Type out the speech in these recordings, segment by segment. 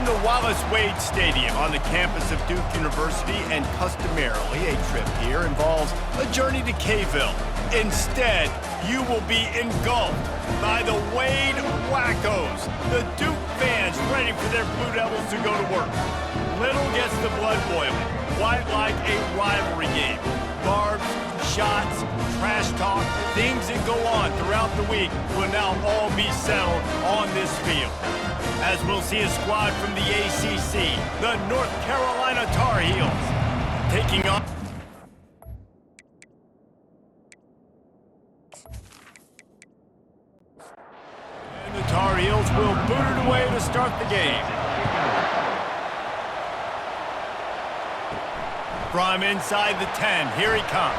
the Wallace Wade Stadium on the campus of Duke University, and customarily a trip here involves a journey to Kayville. Instead, you will be engulfed by the Wade Wackos, the Duke fans ready for their Blue Devils to go to work. Little gets the blood boiling, quite like a rivalry game. Barbs, shots, trash talk, things that go on throughout the week will now all be settled on this field. As we'll see a squad from the ACC, the North Carolina Tar Heels, taking on... And the Tar Heels will boot it away to start the game. From inside the 10, here he comes.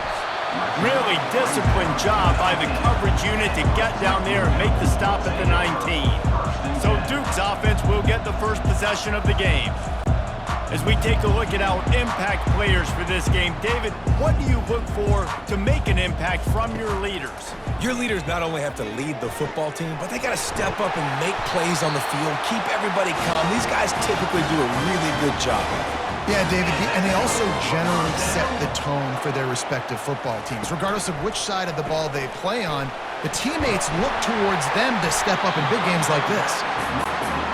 Really disciplined job by the coverage unit to get down there and make the stop at the 19. So Duke's offense will get the first possession of the game. As we take a look at our impact players for this game, David, what do you look for to make an impact from your leaders? Your leaders not only have to lead the football team, but they got to step up and make plays on the field, keep everybody calm. These guys typically do a really good job of it. Yeah, David, and they also generally set the tone for their respective football teams. Regardless of which side of the ball they play on, the teammates look towards them to step up in big games like this.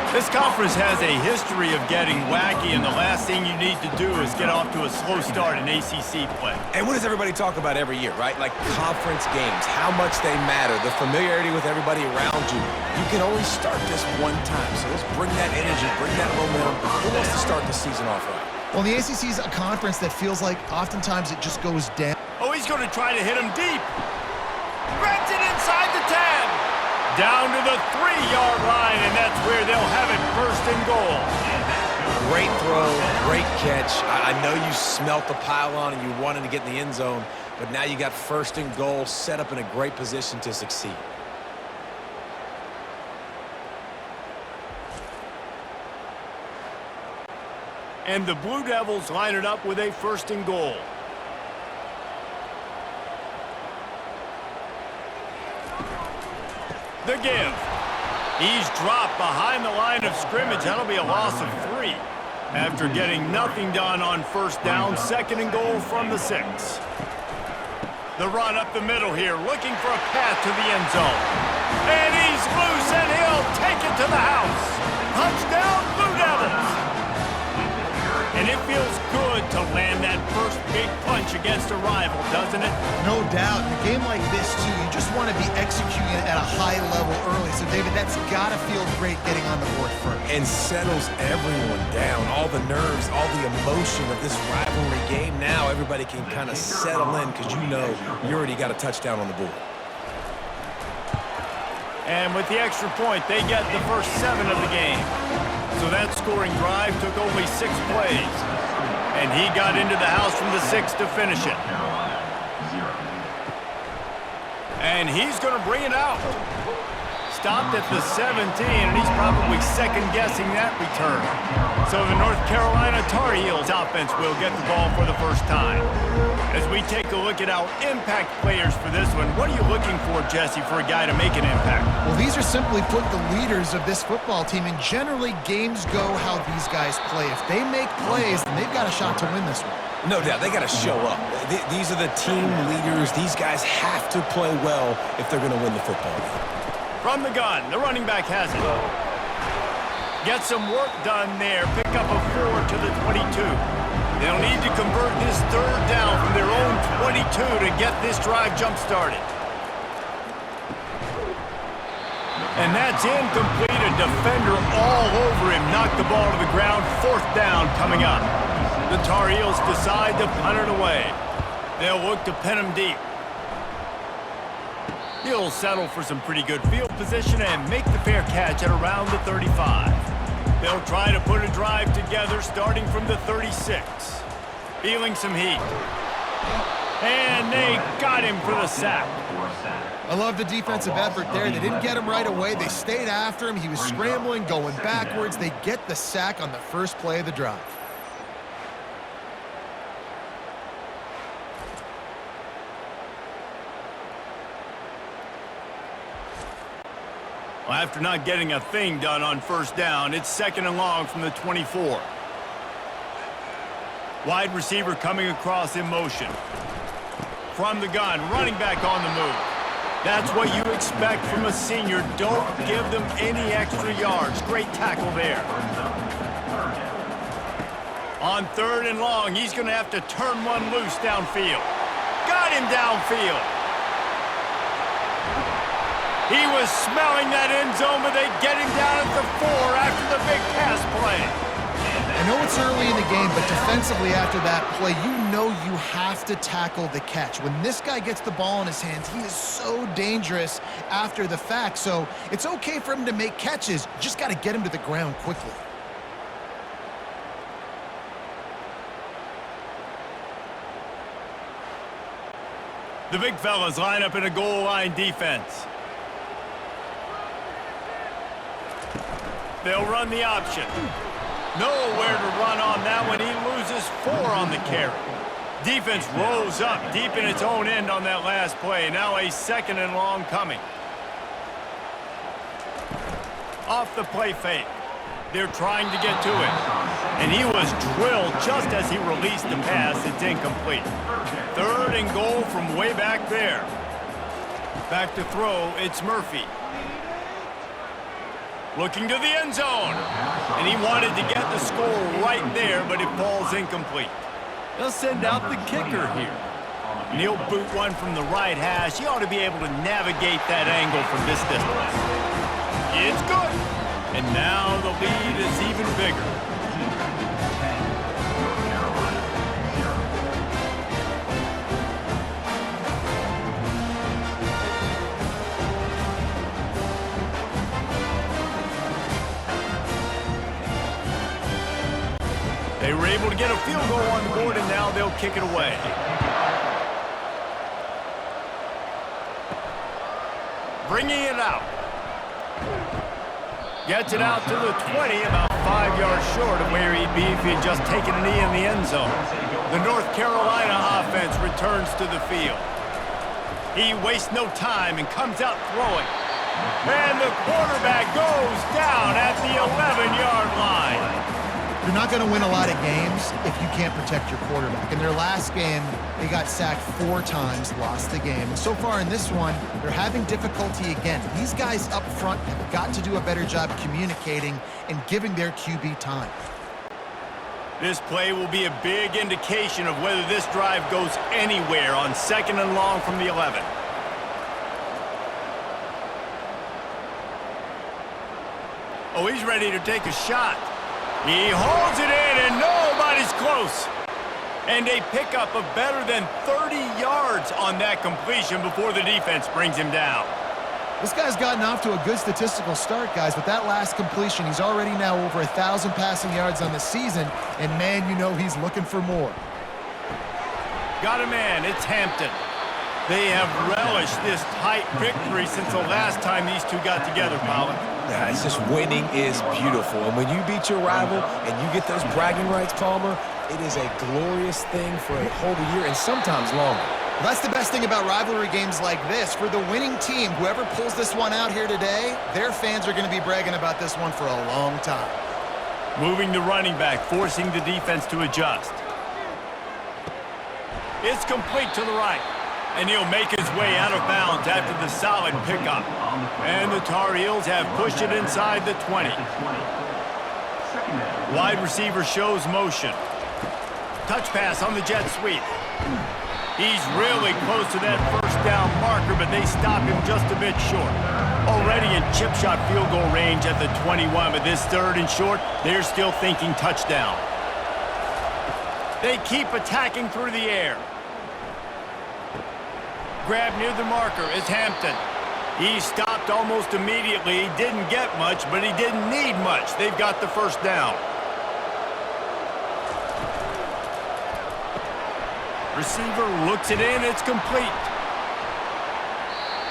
This conference has a history of getting wacky, and the last thing you need to do is get off to a slow start in ACC play. And what does everybody talk about every year, right? Like conference games, how much they matter, the familiarity with everybody around you. You can only start this one time, so let's bring that energy, bring that momentum. Who wants to start the season off right? Well, the ACC is a conference that feels like oftentimes it just goes down. Oh, he's going to try to hit him deep. Grabs it inside the 10. Down to the 3-yard line, and that's where they'll have it first and goal. Great throw, great catch. I know you smelt the pylon and you wanted to get in the end zone, but now you got first and goal set up in a great position to succeed. And the Blue Devils line it up with a first and goal. The give. He's dropped behind the line of scrimmage. That'll be a loss of 3. After getting nothing done on first down, second and goal from the 6. The run up the middle here, looking for a path to the end zone. And he's loose, and he'll take it to the house. Touchdown, Blue Devils. And it feels good to land that first big punch against a rival, doesn't it? No doubt. In a game like this, too, you just want to be executing it at a high level early. So, David, that's got to feel great getting on the board first. And settles everyone down. All the nerves, all the emotion of this rivalry game. Now everybody can kind of settle in because you know you already got a touchdown on the board. And with the extra point, they get the first 7 of the game. So that scoring drive took only 6 plays. And he got into the house from the 6 to finish it. And he's going to bring it out. Stopped at the 17, and he's probably second-guessing that return. So the North Carolina Tar Heels offense will get the ball for the first time. As we take a look at our impact players for this one, what are you looking for, Jesse, for a guy to make an impact? Well, these are simply put the leaders of this football team, and generally games go how these guys play. If they make plays, then they've got a shot to win this one. No doubt, they got to show up. These are the team leaders. These guys have to play well if they're going to win the football game. From the gun, the running back has it. Get some work done there. Pick up a 4 to the 22. They'll need to convert this third down from their own 22 to get this drive jump-started. And that's incomplete. A defender all over him. Knocked the ball to the ground. 4th down coming up. The Tar Heels decide to punt it away. They'll look to pin him deep. He'll settle for some pretty good field position and make the fair catch at around the 35. They'll try to put a drive together starting from the 36. Feeling some heat. And they got him for the sack. I love the defensive effort there. They didn't get him right away. They stayed after him. He was scrambling, going backwards. They get the sack on the first play of the drive. Well, after not getting a thing done on first down, it's 2nd and long from the 24. Wide receiver coming across in motion. From the gun, running back on the move. That's what you expect from a senior. Don't give them any extra yards. Great tackle there. On 3rd and long, he's going to have to turn one loose downfield. Got him downfield. He was smelling that end zone, but they get him down at the 4 after the big pass play. I know it's early in the game, but defensively after that play, you know you have to tackle the catch. When this guy gets the ball in his hands, he is so dangerous after the fact. So it's okay for him to make catches. You just got to get him to the ground quickly. The big fellas line up in a goal line defense. They'll run the option. Nowhere to run on that one. He loses 4 on the carry. Defense rolls up deep in its own end on that last play. Now a 2nd and long coming. Off the play fake. They're trying to get to it. And he was drilled just as he released the pass. It's incomplete. 3rd and goal from way back there. Back to throw, it's Murphy. Looking to the end zone. And he wanted to get the score right there, but it falls incomplete. They'll send out the kicker here. And he'll boot one from the right hash. He ought to be able to navigate that angle from this distance. It's good. And now the lead is even bigger. They were able to get a field goal on the board, and now they'll kick it away. Bringing it out. Gets it out to the 20, about 5 yards short of where he'd be if he had just taken a knee in the end zone. The North Carolina offense returns to the field. He wastes no time and comes out throwing. And the quarterback goes down at the 11-yard line. You're not going to win a lot of games if you can't protect your quarterback. In their last game, they got sacked 4 times, lost the game. And so far in this one, they're having difficulty again. These guys up front have got to do a better job communicating and giving their QB time. This play will be a big indication of whether this drive goes anywhere on 2nd and long from the 11. Oh, he's ready to take a shot. He holds it in, and nobody's close. And a pickup of better than 30 yards on that completion before the defense brings him down. This guy's gotten off to a good statistical start, guys. With that last completion, he's already now over 1,000 passing yards on the season. And, man, you know he's looking for more. Got a man. It's Hampton. They have relished this tight victory since the last time these two got together, Colin. Yeah, it's just winning is beautiful. And when you beat your rival and you get those bragging rights, Palmer, it is a glorious thing for a whole year and sometimes longer. Well, that's the best thing about rivalry games like this. For the winning team, whoever pulls this one out here today, their fans are going to be bragging about this one for a long time. Moving the running back, forcing the defense to adjust. It's complete to the right. And he'll make his way out of bounds after the solid pickup. And the Tar Heels have pushed it inside the 20. Wide receiver shows motion. Touch pass on the jet sweep. He's really close to that first down marker, but they stop him just a bit short. Already in chip shot field goal range at the 21, but this 3rd and short, they're still thinking touchdown. They keep attacking through the air. Grab near the marker is Hampton. He stopped almost immediately. He didn't get much, but he didn't need much. They've got the first down. Receiver looks it in. It's complete.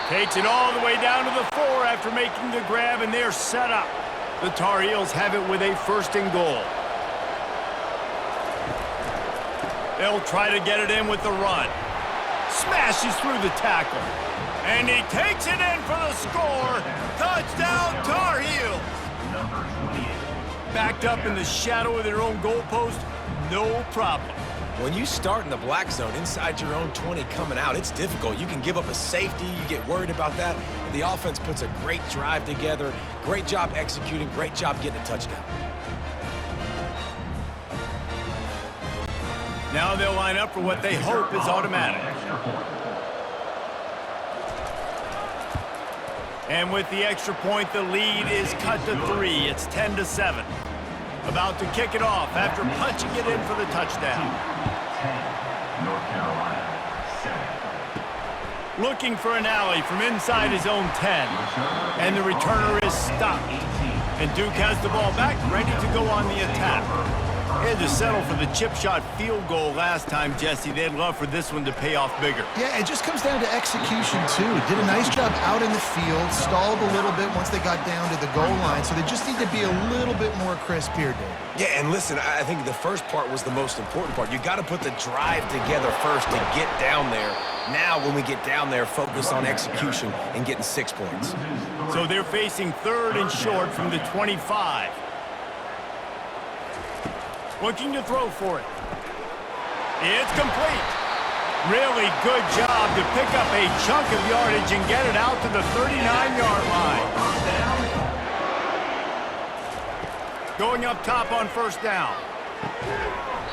Takes it all the way down to the 4 after making the grab, and they're set up. The Tar Heels have it with a 1st and goal. They'll try to get it in with the run. Smashes through the tackle. And he takes it in for the score. Touchdown, Tar Heels. Backed up in the shadow of their own goalpost, no problem. When you start in the black zone inside your own 20 coming out, it's difficult. You can give up a safety. You get worried about that. And the offense puts a great drive together. Great job executing. Great job getting a touchdown. Now they'll line up for what they hope is automatic. And with the extra point, the lead is cut to 3. It's 10-7. About to kick it off after punching it in for the touchdown. North Carolina, 7. Looking for an alley from inside his own 10. And the returner is stopped. And Duke has the ball back, ready to go on the attack. They had to settle for the chip shot field goal last time, Jesse. They'd love for this one to pay off bigger. Yeah, it just comes down to execution, too. Did a nice job out in the field, stalled a little bit once they got down to the goal line, so they just need to be a little bit more crisp here, Dave. Yeah, and listen, I think the first part was the most important part. You got to put the drive together first to get down there. Now, when we get down there, focus on execution and getting 6 points. So they're facing 3rd and short from the 25. Looking to throw for it. It's complete. Really good job to pick up a chunk of yardage and get it out to the 39-yard line. Going up top on first down.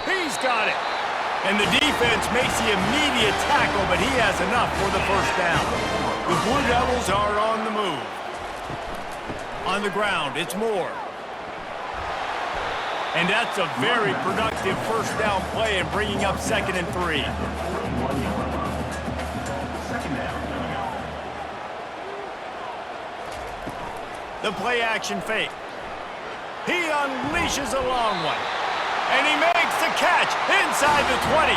He's got it. And the defense makes the immediate tackle, but he has enough for the first down. The Blue Devils are on the move. On the ground, it's Moore. And that's a very productive first down play and bringing up 2nd and 3. The play action fake. He unleashes a long one. And he makes the catch inside the 20.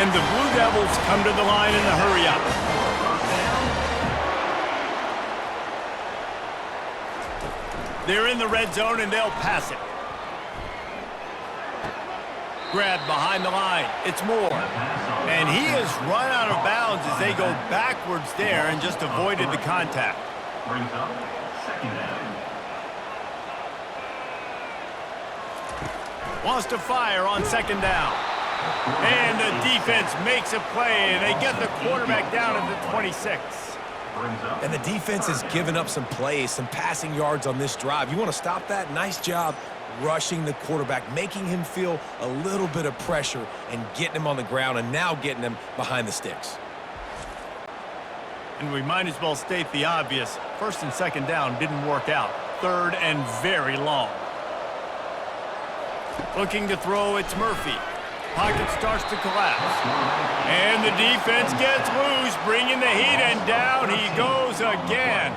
And the Blue Devils come to the line in a hurry up. They're in the red zone and they'll pass it. Grabbed behind the line. It's Moore. And he has run out of bounds as they go backwards there and just avoided the contact. Brings up 2nd down. Wants to fire on 2nd down. And the defense makes a play, and they get the quarterback down at the 26. And the defense has given up some plays, some passing yards on this drive. You want to stop that? Nice job rushing the quarterback, making him feel a little bit of pressure and getting him on the ground and now getting him behind the sticks. And we might as well state the obvious. 1st and 2nd down didn't work out. 3rd and very long. Looking to throw, it's Murphy. Pocket starts to collapse. And the defense gets loose, bringing the heat, and down he goes again.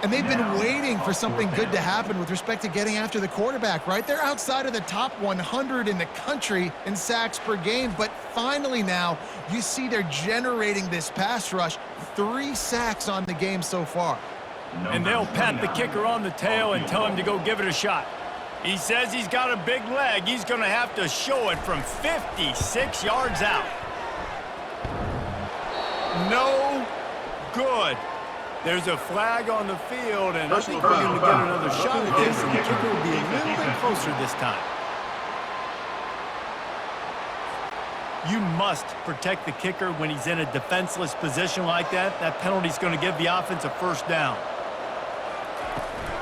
And they've been waiting for something good to happen with respect to getting after the quarterback, right? They're outside of the top 100 in the country in sacks per game, but finally now you see they're generating this pass rush. 3 sacks on the game so far. And they'll pat the kicker on the tail and tell him to go give it a shot. He says he's got a big leg. He's going to have to show it from 56 yards out. No good. There's a flag on the field, and I think we're going to get another shot at this, and the kicker will be a little bit closer this time. You must protect the kicker when he's in a defenseless position like that. That penalty's going to give the offense a first down.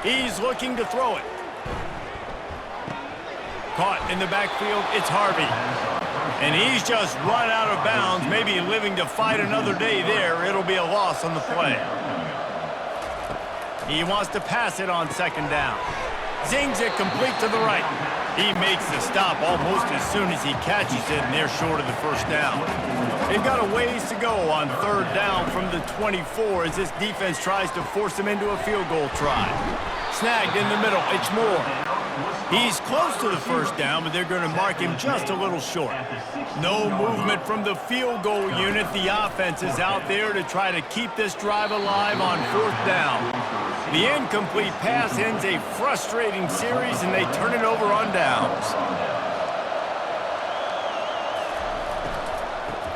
He's looking to throw it. Caught in the backfield, it's Harvey. And he's just run out of bounds, maybe living to fight another day there. It'll be a loss on the play. He wants to pass it on 2nd down. Zings it complete to the right. He makes the stop almost as soon as he catches it, and they're short of the first down. They've got a ways to go on 3rd down from the 24 as this defense tries to force him into a field goal try. Snagged in the middle, it's Moore. He's close to the first down, but they're going to mark him just a little short. No movement from the field goal unit. The offense is out there to try to keep this drive alive on 4th down. The incomplete pass ends a frustrating series, and they turn it over on downs.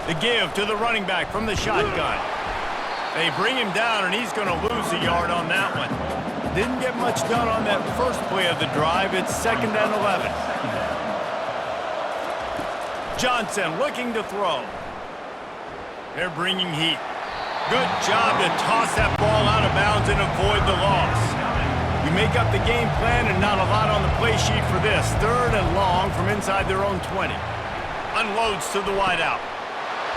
The give to the running back from the shotgun. They bring him down, and he's going to lose a yard on that one. Didn't get much done on that first play of the drive. It's 2nd and 11. Johnson looking to throw. They're bringing heat. Good job to toss that ball out of bounds and avoid the loss. You make up the game plan and not a lot on the play sheet for this. 3rd and long from inside their own 20. Unloads to the wideout.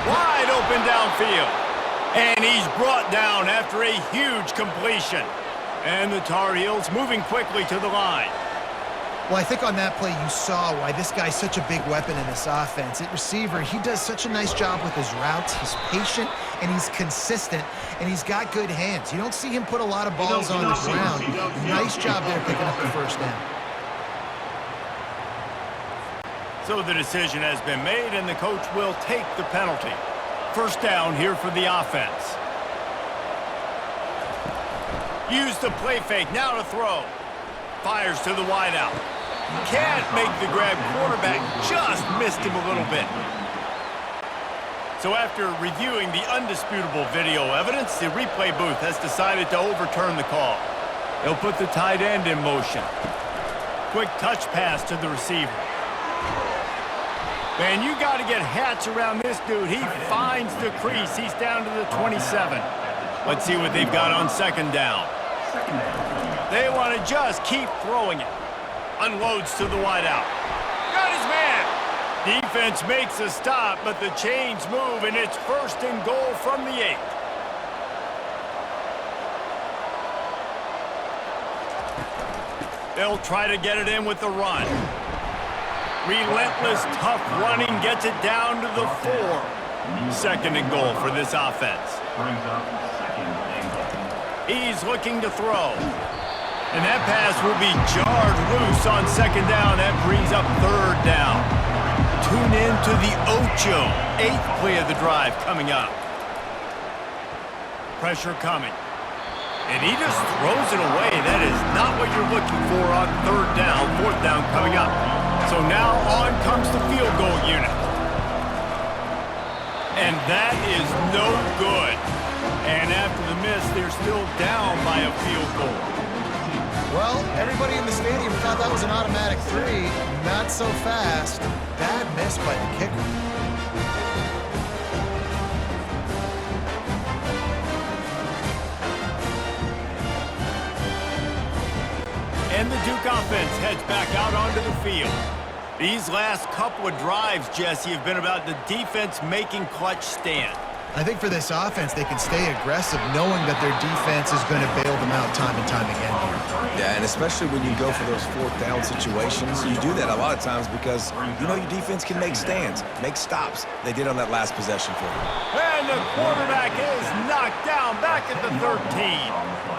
Wide open downfield. And he's brought down after a huge completion. And the Tar Heels moving quickly to the line. Well, I think on that play you saw why this guy's such a big weapon in this offense. At receiver, he does such a nice job with his routes. He's patient, and he's consistent, and he's got good hands. You don't see him put a lot of balls on the ground. Nice job there picking up the first down. So the decision has been made, and the coach will take the penalty. First down here for the offense. Use the play fake, now to throw. Fires to the wideout. Can't make the grab. Quarterback just missed him a little bit. So after reviewing the undisputable video evidence, the replay booth has decided to overturn the call. They'll put the tight end in motion. Quick touch pass to the receiver. Man, you got to get Hatch around this dude. He finds the crease. He's down to the 27. Let's see what they've got on 2nd down. They want to just keep throwing it. Unloads to the wideout. Got his man. Defense makes a stop, but the chains move, and it's 1st and goal from the 8. They'll try to get it in with the run. Relentless, tough running gets it down to the 4. 2nd and goal for this offense. He's looking to throw. And that pass will be jarred loose on 2nd down. That brings up 3rd down. Tune in to the Ocho. 8th play of the drive coming up. Pressure coming. And he just throws it away. That is not what you're looking for on 3rd down. 4th down coming up. So now on comes the field goal unit. And that is no good. And after the miss, they're still down by a field goal. Well, everybody in the stadium thought that was an automatic 3. Not so fast. Bad miss by the kicker. And the Duke offense heads back out onto the field. These last couple of drives, Jesse, have been about the defense making clutch stand. I think for this offense, they can stay aggressive knowing that their defense is going to bail them out time and time again here. Yeah, and especially when you go for those 4th down situations, you do that a lot of times because you know your defense can make stands, make stops. They did on that last possession for them. And the quarterback is knocked down back at the 13.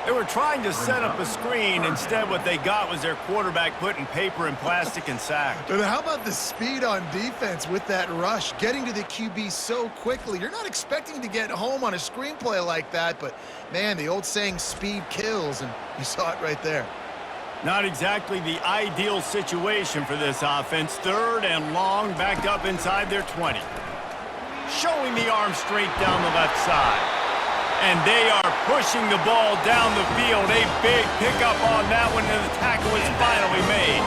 They were trying to set up a screen. Instead, what they got was their quarterback putting paper and plastic and sacked. But how about the speed on defense with that rush, getting to the QB so quickly? You're not expecting to get home on a screenplay like that, but, man, the old saying, speed kills, and you saw it right there. Not exactly the ideal situation for this offense. 3rd and long, backed up inside their 20. Showing the arm straight down the left side. And they are pushing the ball down the field. A big pickup on that one, and the tackle is finally made.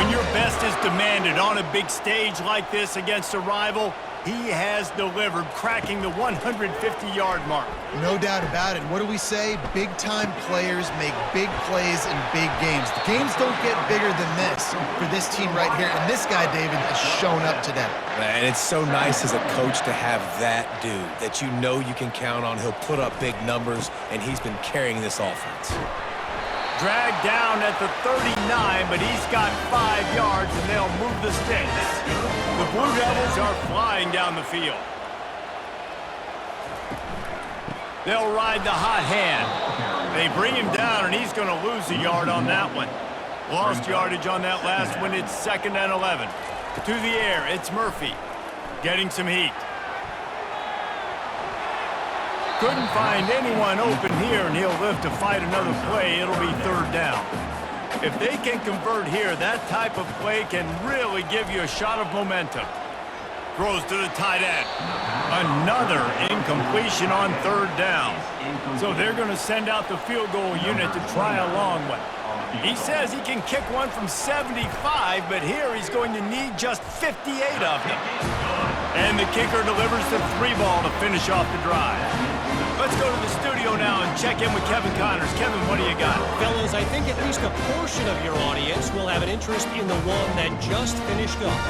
When your best is demanded on a big stage like this against a rival, he has delivered, cracking the 150-yard mark. No doubt about it. What do we say? Big-time players make big plays in big games. The games don't get bigger than this for this team right here, and this guy, David, has shown up today. And it's so nice as a coach to have that dude that you know you can count on. He'll put up big numbers, and he's been carrying this offense. Dragged down at the 39, but he's got 5 yards, and they'll move the sticks. The Blue Devils are flying down the field. They'll ride the hot hand. They bring him down, and he's going to lose a yard on that one. Lost yardage on that last one. It's 2nd and 11. To the air, it's Murphy. Getting some heat. Couldn't find anyone open here, and he'll live to fight another play. It'll be 3rd down. If they can convert here, that type of play can really give you a shot of momentum. Throws to the tight end. Another incompletion on third down. So they're going to send out the field goal unit to try a long one. He says he can kick one from 75, but here he's going to need just 58 of them. And the kicker delivers the 3-ball to finish off the drive. Let's go to the studio now and check in with Kevin Connors. Kevin, what do you got? Fellas, I think at least a portion of your audience will have an interest in the one that just finished up.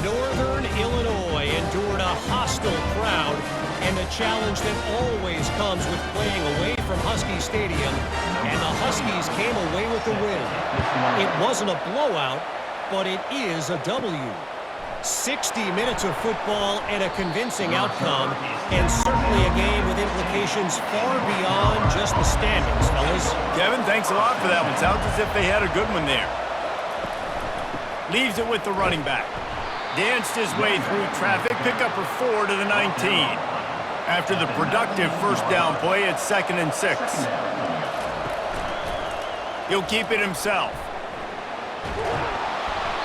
Northern Illinois endured a hostile crowd and the challenge that always comes with playing away from Husky Stadium, and the Huskies came away with the win. It wasn't a blowout, but it is a W. 60 minutes of football and a convincing outcome, and certainly a game with implications far beyond just the standings, fellas. Kevin, thanks a lot for that one. Sounds as if they had a good one there. Leaves it with the running back. Danced his way through traffic, pick up for 4 to the 19. After the productive first down play, it's 2nd and 6. He'll keep it himself.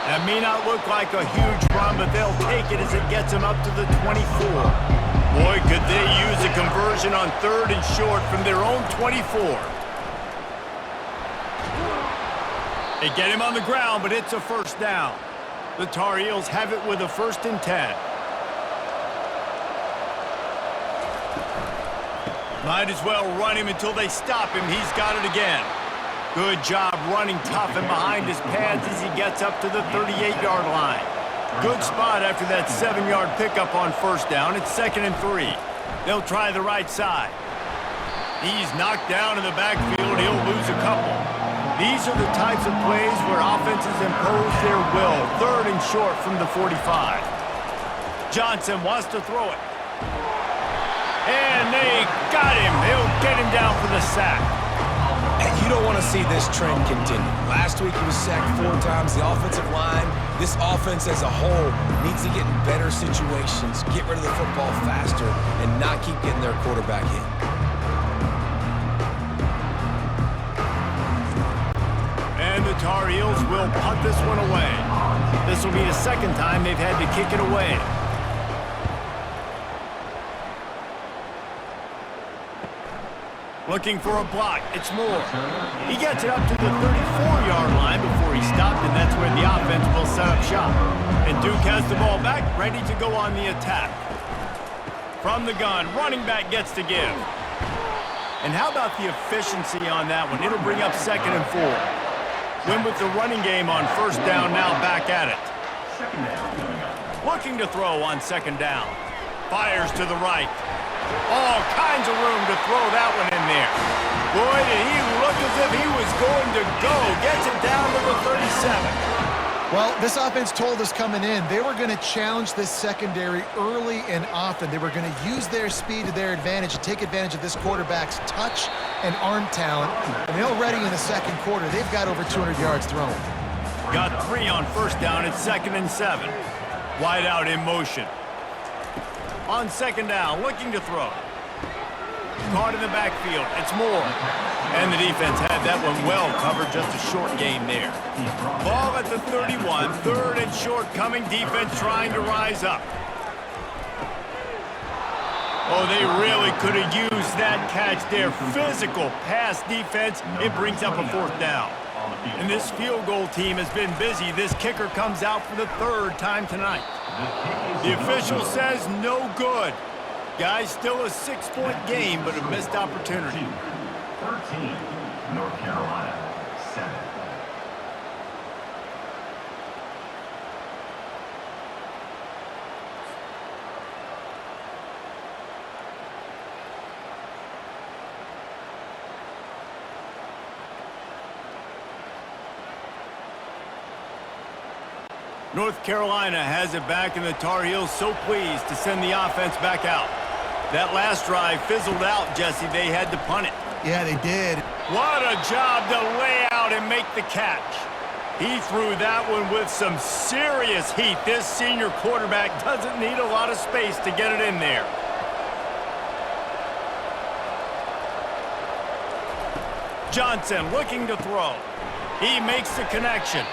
That may not look like a huge run, but they'll take it as it gets him up to the 24. Boy, could they use a conversion on 3rd and short from their own 24. They get him on the ground, but it's a first down. The Tar Heels have it with a 1st and 10. Might as well run him until they stop him. He's got it again. Good job running tough and behind his pads as he gets up to the 38-yard line. Good spot after that 7-yard pickup on first down. It's 2nd and 3. They'll try the right side. He's knocked down in the backfield. He'll lose a couple. These are the types of plays where offenses impose their will. 3rd and short from the 45. Johnson wants to throw it. And they got him. They'll get him down for the sack. And you don't want to see this trend continue. Last week he was sacked 4 times. The offensive line, this offense as a whole, needs to get in better situations, get rid of the football faster, and not keep getting their quarterback hit. And the Tar Heels will punt this one away. This will be the 2nd time they've had to kick it away. Looking for a block. It's Moore. He gets it up to the 34-yard line before he stopped, and that's where the offense will set up shop. And Duke has the ball back, ready to go on the attack. From the gun, running back gets to give. And how about the efficiency on that one? It'll bring up 2nd and 4. Win with the running game on first down, now back at it. Looking to throw on 2nd down. Fires to the right. All kinds of room to throw that one in there. Boy, did he look as if he was going to go. Gets it down to the 37. Well, this offense told us coming in they were going to challenge this secondary early and often. They were going to use their speed to their advantage and take advantage of this quarterback's touch and arm talent. And already in the 2nd quarter, they've got over 200 yards thrown. Got 3 on first down. It's 2nd and 7. Wide out in motion. On 2nd down, looking to throw. Caught in the backfield. It's Moore. And the defense had that one well covered. Just a short gain there. Ball at the 31. 3rd and short coming. Defense trying to rise up. Oh, they really could have used that catch there. Physical pass defense. It brings up a 4th down. And this field goal team has been busy. This kicker comes out for the 3rd time tonight. The official says no good. Guys, still a 6-point game, but a missed opportunity. 13, North Carolina, 7. North Carolina has it back, and the Tar Heels so pleased to send the offense back out. That last drive fizzled out, Jesse. They had to punt it. Yeah, they did. What a job to lay out and make the catch. He threw that one with some serious heat. This senior quarterback doesn't need a lot of space to get it in there. Johnson looking to throw. He makes the connection.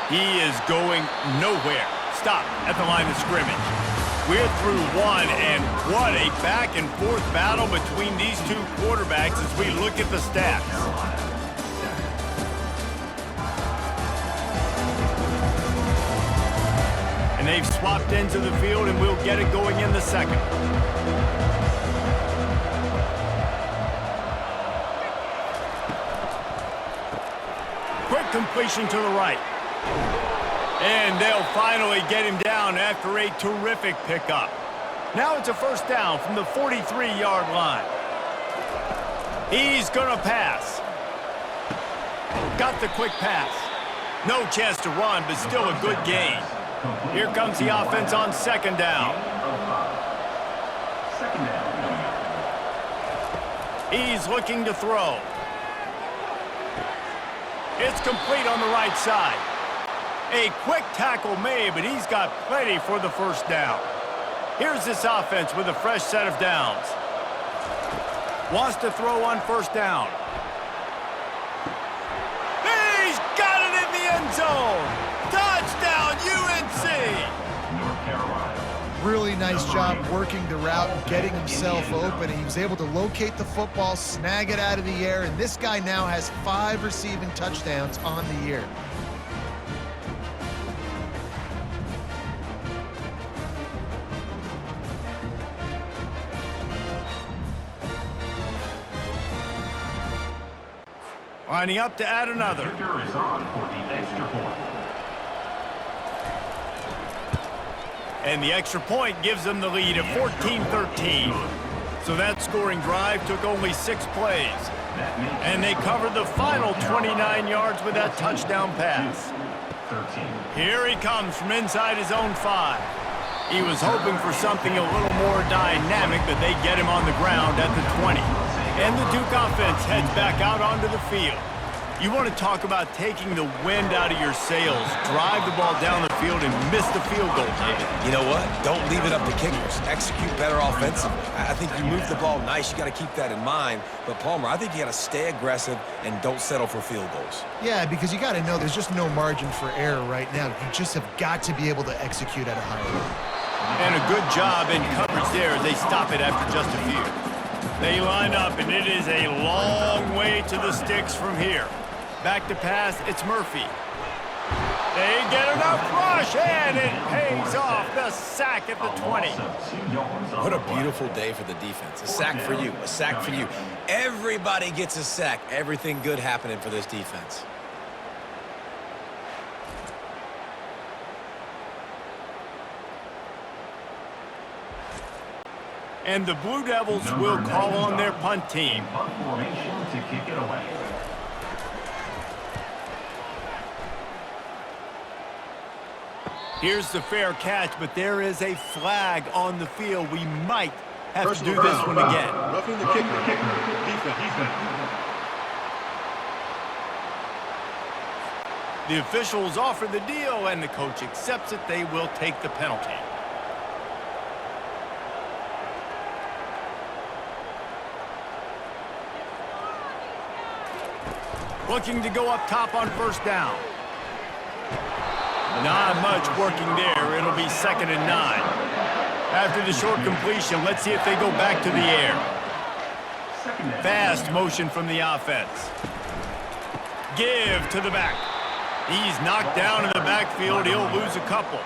He is going nowhere. Stop at the line of scrimmage. We're through one, and what a back-and-forth battle between these two quarterbacks as we look at the stats. And they've swapped ends of the field, and we'll get it going in the second. Quick completion to the right. And they'll finally get him down after a terrific pickup. Now it's a first down from the 43-yard line. He's gonna pass. Got the quick pass. No chance to run, but still a good gain. Here comes the offense on second down. He's looking to throw. It's complete on the right side. A quick tackle made, but he's got plenty for the first down. Here's this offense with a fresh set of downs. Wants to throw on first down. He's got it in the end zone. Touchdown, UNC! North Carolina. Really nice job working the route and getting himself open. He was able to locate the football, snag it out of the air, and this guy now has 5 receiving touchdowns on the year. Lining up to add another. Kicker is on for the extra point. And the extra point gives them the lead of 14-13. So that scoring drive took only 6 plays. And they covered the final 29 yards with that touchdown pass. Here he comes from inside his own 5. He was hoping for something a little more dynamic, but they get him on the ground at the 20. And the Duke offense heads back out onto the field. You want to talk about taking the wind out of your sails. Drive the ball down the field and miss the field goal, David. You know what? Don't leave it up to kickers. Execute better offensively. I think you move the ball nice. You got to keep that in mind. But, Palmer, I think you got to stay aggressive and don't settle for field goals. Yeah, because you got to know there's just no margin for error right now. You just have got to be able to execute at a high level. And a good job in coverage there as they stop it after just a few. They line up, and it is a long way to the sticks from here. Back to pass, it's Murphy. They get enough rush, and it pays off. The sack at the 20. What a beautiful day for the defense. A sack for you, a sack for you. Everybody gets a sack. Everything good happening for this defense. And the Blue Devils will call on their punt team. Punt formation to kick it away. Here's the fair catch, but there is a flag on the field. We might have to do this one again. Roughing the kicker. Defense. The officials offer the deal, and the coach accepts it. They will take the penalty. Looking to go up top on first down. Not much working there. It'll be 2nd and 9. After the short completion, let's see if they go back to the air. Fast motion from the offense. Give to the back. He's knocked down in the backfield. He'll lose a couple.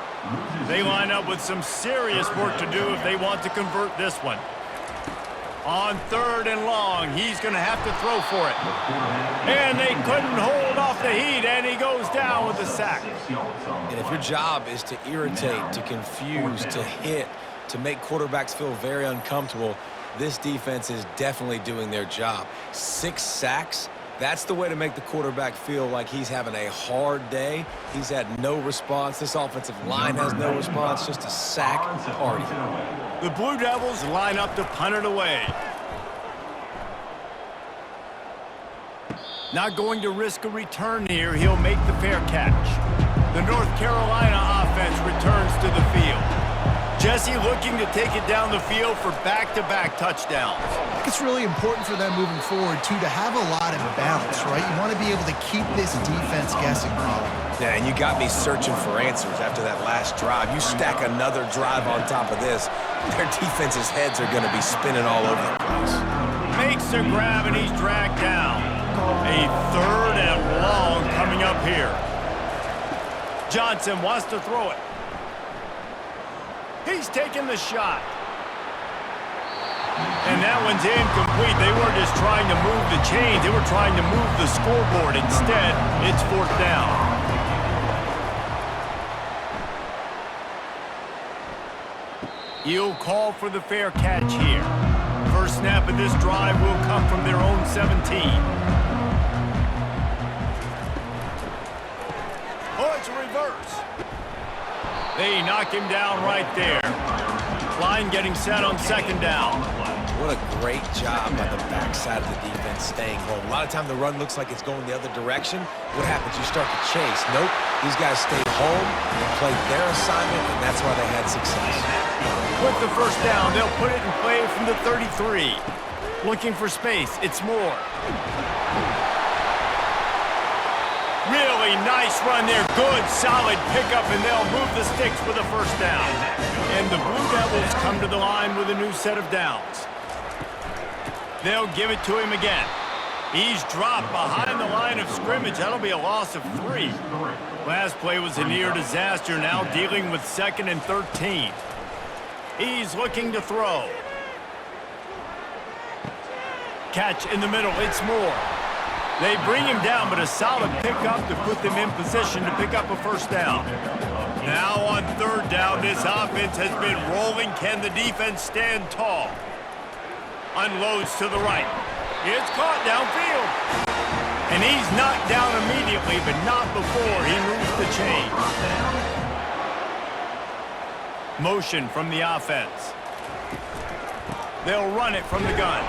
They line up with some serious work to do if they want to convert this one. On 3rd and long, he's going to have to throw for it. And they couldn't hold off the heat, and he goes down with the sack. And if your job is to irritate, to confuse, to hit, to make quarterbacks feel very uncomfortable, this defense is definitely doing their job. 6 sacks, that's the way to make the quarterback feel like he's having a hard day. He's had no response. This offensive line has no response, just a sack party. The Blue Devils line up to punt it away. Not going to risk a return here. He'll make the fair catch. The North Carolina offense returns to the field. Jesse looking to take it down the field for back-to-back touchdowns. I think it's really important for them moving forward, too, to have a lot of balance, right? You want to be able to keep this defense guessing, Colin. Yeah, and you got me searching for answers after that last drive. You stack another drive on top of this, their defense's heads are going to be spinning all over the place. Makes a grab, and he's dragged down. A 3rd and long coming up here. Johnson wants to throw it. He's taking the shot. And that one's incomplete. They weren't just trying to move the chains. They were trying to move the scoreboard. Instead, it's 4th down. He'll call for the fair catch here. First snap of this drive will come from their own 17. Oh, it's a reverse. They knock him down right there. Line getting set on 2nd down. What a great job by the backside of the defense staying home. A lot of time the run looks like it's going the other direction. What happens? You start to chase. Nope. These guys stayed home and played their assignment, and that's why they had success. With the first down, they'll put it in play from the 33. Looking for space. It's Moore. Really nice run there. Good, solid pickup, and they'll move the sticks for the first down. And the Blue Devils come to the line with a new set of downs. They'll give it to him again. He's dropped behind the line of scrimmage. That'll be a loss of 3. Last play was a near disaster, now dealing with 2nd and 13. He's looking to throw. Catch in the middle. It's Moore. They bring him down, but a solid pickup to put them in position to pick up a first down. Now on 3rd down, this offense has been rolling. Can the defense stand tall? Unloads to the right. It's caught downfield. And he's knocked down immediately, but not before he moves the chain. Motion from the offense. They'll run it from the gun.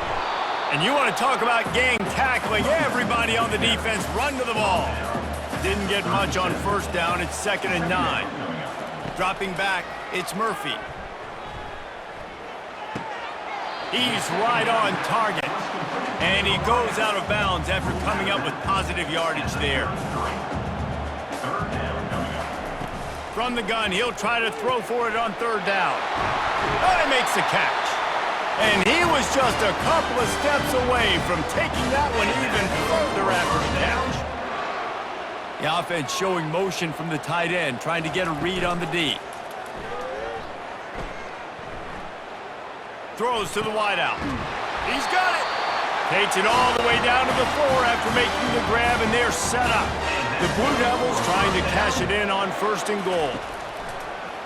And you want to talk about gang tackling. Everybody on the defense run to the ball. Didn't get much on 1st down. It's 2nd and 9. Dropping back, it's Murphy. He's right on target. And he goes out of bounds after coming up with positive yardage there. From the gun, he'll try to throw for it on 3rd down. Oh, he makes the catch. And he was just a couple of steps away from taking that one even further after the catch. The offense showing motion from the tight end, trying to get a read on the D. Throws to the wideout. He's got it. Takes it all the way down to the floor after making the grab, and they're set up. The Blue Devils trying to cash it in on 1st and goal.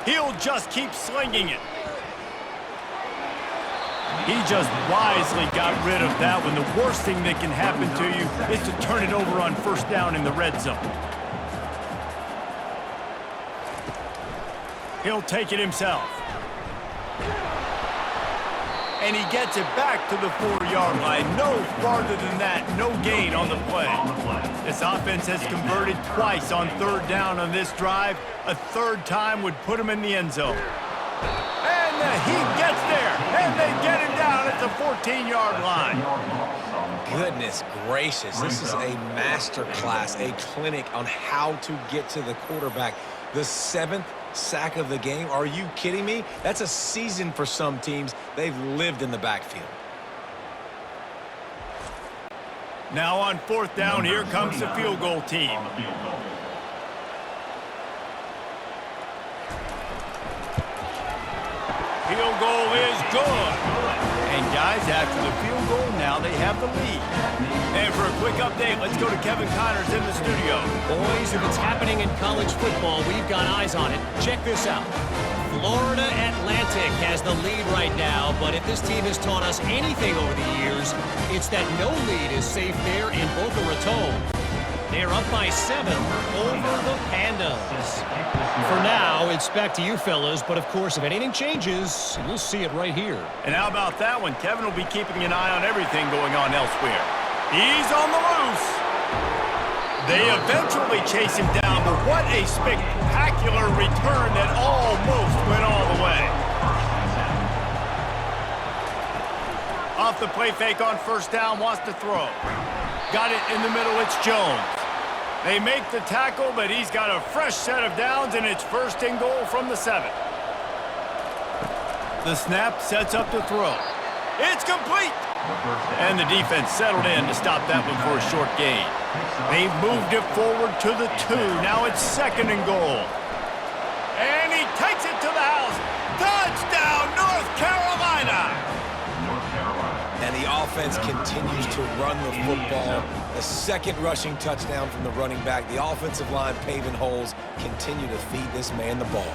He'll just keep slinging it. He just wisely got rid of that one. The worst thing that can happen to you is to turn it over on 1st down in the red zone. He'll take it himself. And he gets it back to the 4-yard line. No farther than that. No gain on the play. This offense has converted twice on 3rd down on this drive. A 3rd time would put him in the end zone. And he gets there. And they get him down at the 14-yard line. Goodness gracious. This is a master class, a clinic on how to get to the quarterback. The 7th sack of the game. Are you kidding me? That's a season for some teams. They've lived in the backfield. Now on 4th down, here comes the field goal team. Field goal is good. And guys, after the field goal, now they have the lead. And for a quick update, let's go to Kevin Connors in the studio. Boys, if it's happening in college football, we've got eyes on it. Check this out. Florida Atlantic has the lead right now, but if this team has taught us anything over the years, it's that no lead is safe there in Boca Raton. They're up by 7 over the Pandas. For now, it's back to you fellas, but of course, if anything changes, you'll see it right here. And how about that one? Kevin will be keeping an eye on everything going on elsewhere. He's on the loose. They eventually chase him down, but what a spectacular return that almost went all the way. Off the play fake on 1st down, wants to throw. Got it in the middle, it's Jones. They make the tackle, but he's got a fresh set of downs, and it's first and goal from the 7. The snap sets up the throw. It's complete! And the defense settled in to stop that one for a short gain. They've moved it forward to the 2. Now it's second and goal. And he takes it to the house. Touchdown, North Carolina! And the offense continues to run the football. The second rushing touchdown from the running back. The offensive line paving holes continue to feed this man the ball.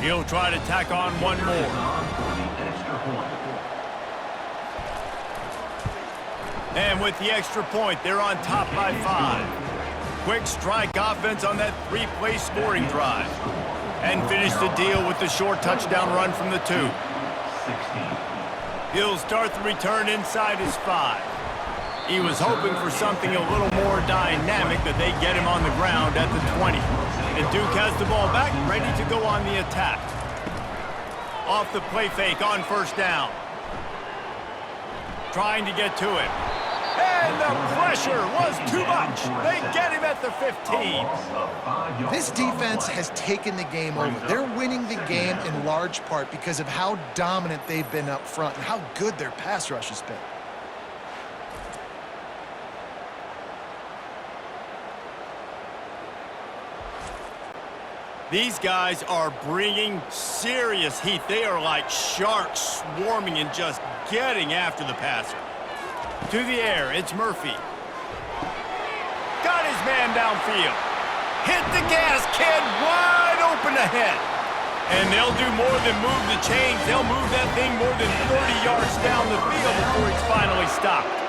He'll try to tack on one more. And with the extra point, they're on top by 5. Quick strike offense on that 3-play scoring drive. And finish the deal with the short touchdown run from the 2. He'll start the return inside his 5. He was hoping for something a little more dynamic, but they get him on the ground at the 20. And Duke has the ball back, ready to go on the attack. Off the play fake on first down. Trying to get to him. And the pressure was too much. They get him at the 15. This defense has taken the game over. They're winning the game in large part because of how dominant they've been up front and how good their pass rush has been. These guys are bringing serious heat. They are like sharks swarming and just getting after the passer. To the air, it's Murphy. Got his man downfield. Hit the gas, kid, wide open ahead. And they'll do more than move the chains. They'll move that thing more than 30 yards down the field before it's finally stopped.